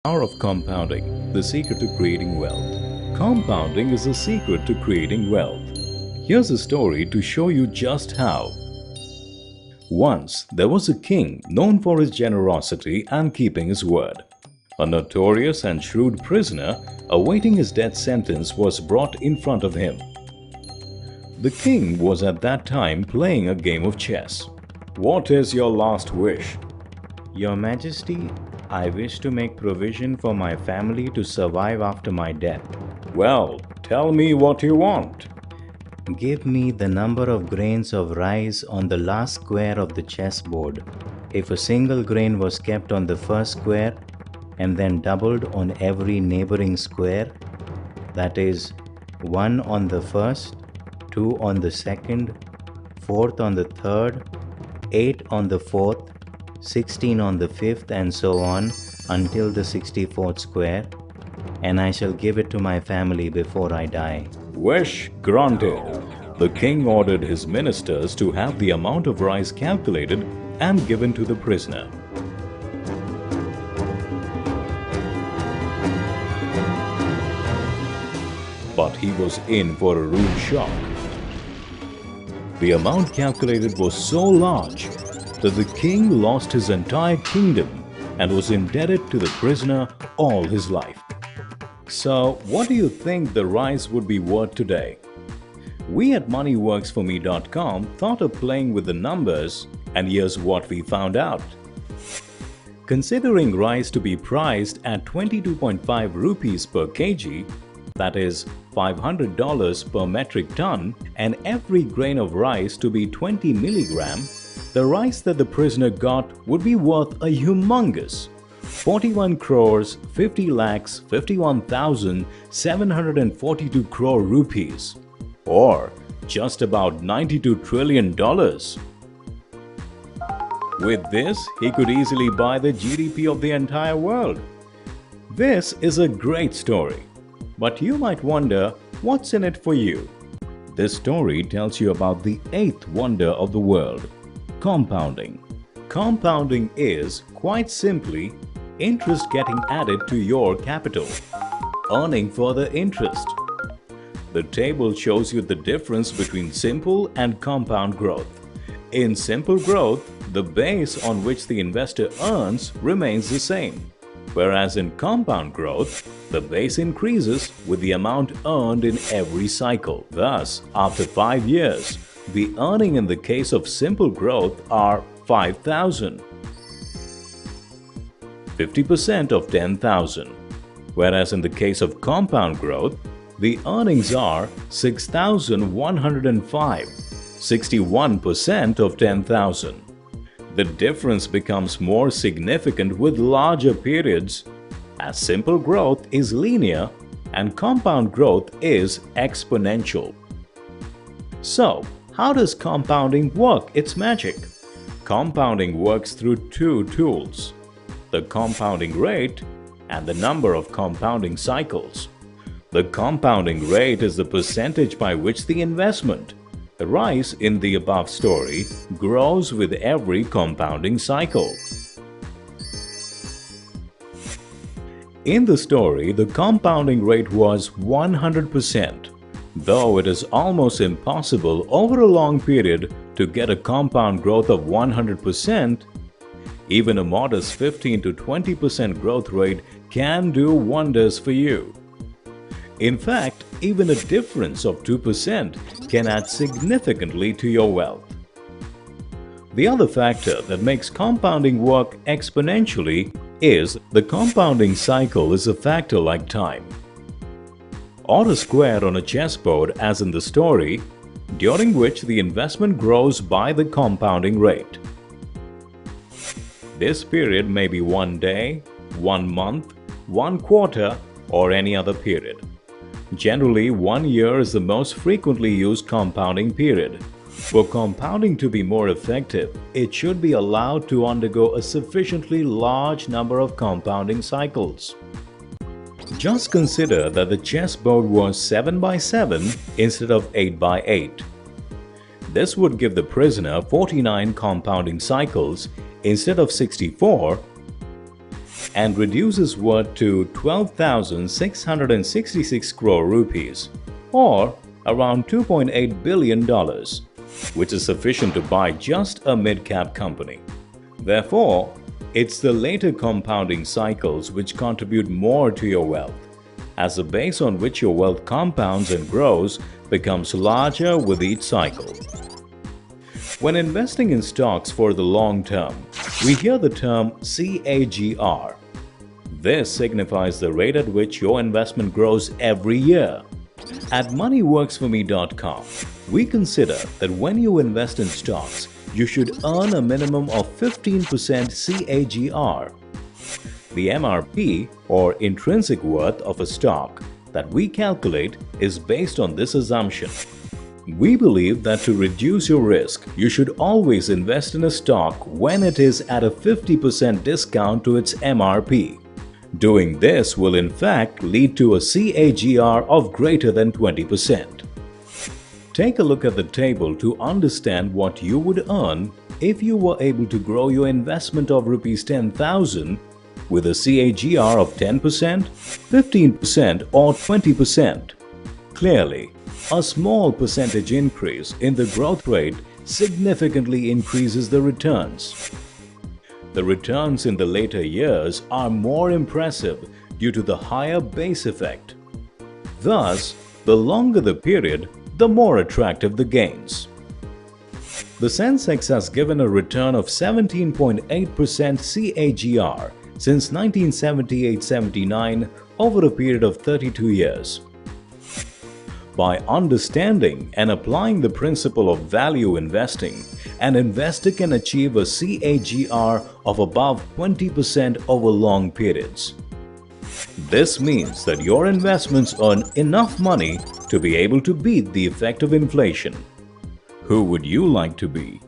Power of compounding, the secret to creating wealth. Compounding is the secret to creating wealth. Here's a story to show you just how. Once, there was a king known for his generosity and keeping his word. A notorious and shrewd prisoner awaiting his death sentence was brought in front of him. The king was at that time playing a game of chess. "What is your last wish?" Your Majesty, I wish to make provision for my family to survive after my death. "Well, tell me what you want." Give me the number of grains of rice on the last square of the chessboard. If a single grain was kept on the first square and then doubled on every neighboring square, that is, 1 on the first, 2 on the second, 4th on the third, 8 on the fourth, 16 on the fifth, and so on until the 64th square, and I shall give it to my family before I die. Wish granted. The king ordered his ministers to have the amount of rice calculated and given to the prisoner. But he was in for a rude shock. The amount calculated was so large that the king lost his entire kingdom and was indebted to the prisoner all his life. So, what do you think the rice would be worth today? We at moneyworksforme.com thought of playing with the numbers, and here's what we found out. Considering rice to be priced at 22.5 rupees per kg, that is $500 per metric ton, and every grain of rice to be 20 milligram, the rice that the prisoner got would be worth a humongous 41 crores 50 lakhs 51,742 crore rupees, or just about $92 trillion. With this, he could easily buy the GDP of the entire world. This is a great story, but you might wonder what's in it for you. This story tells you about the eighth wonder of the world. Compounding. Compounding is, quite simply, interest getting added to your capital, earning further interest. The table shows you the difference between simple and compound growth. In simple growth, the base on which the investor earns remains the same, whereas in compound growth, the base increases with the amount earned in every cycle. Thus, after 5 years, the earning in the case of simple growth are 5,000, 50% of 10,000, whereas in the case of compound growth, the earnings are 6,105, 61% of 10,000. The difference becomes more significant with larger periods, as simple growth is linear and compound growth is exponential. So, how does compounding work its magic? Compounding works through two tools: the compounding rate and the number of compounding cycles. The compounding rate is the percentage by which the investment, the rice in the above story, grows with every compounding cycle. In the story, the compounding rate was 100%. Though it is almost impossible over a long period to get a compound growth of 100%, even a modest 15 to 20% growth rate can do wonders for you. In fact, even a difference of 2% can add significantly to your wealth. The other factor that makes compounding work exponentially is the compounding cycle is a factor like time. Or a square on a chessboard as in the story, during which the investment grows by the compounding rate. This period may be 1 day, 1 month, 1 quarter, or any other period. Generally, 1 year is the most frequently used compounding period. For compounding to be more effective, it should be allowed to undergo a sufficiently large number of compounding cycles. Just consider that the chessboard was 7 by 7 instead of 8 by 8. This would give the prisoner 49 compounding cycles instead of 64, and reduces worth to 12,666 crore rupees, or around $2.8 billion, which is sufficient to buy just a mid-cap company. Therefore, it's the later compounding cycles which contribute more to your wealth, as the base on which your wealth compounds and grows becomes larger with each cycle. When investing in stocks for the long term, we hear the term CAGR. This signifies the rate at which your investment grows every year. At moneyworksforme.com, we consider that when you invest in stocks, you should earn a minimum of 15% CAGR. The MRP, or intrinsic worth of a stock, that we calculate is based on this assumption. We believe that to reduce your risk, you should always invest in a stock when it is at a 50% discount to its MRP. Doing this will in fact lead to a CAGR of greater than 20%. Take a look at the table to understand what you would earn if you were able to grow your investment of Rs 10,000 with a CAGR of 10%, 15% or 20%. Clearly, a small percentage increase in the growth rate significantly increases the returns. The returns in the later years are more impressive due to the higher base effect. Thus, the longer the period, the more attractive the gains. The Sensex has given a return of 17.8% CAGR since 1978-79 over a period of 32 years. By understanding and applying the principle of value investing, an investor can achieve a CAGR of above 20% over long periods. This means that your investments earn enough money to be able to beat the effect of inflation. Who would you like to be?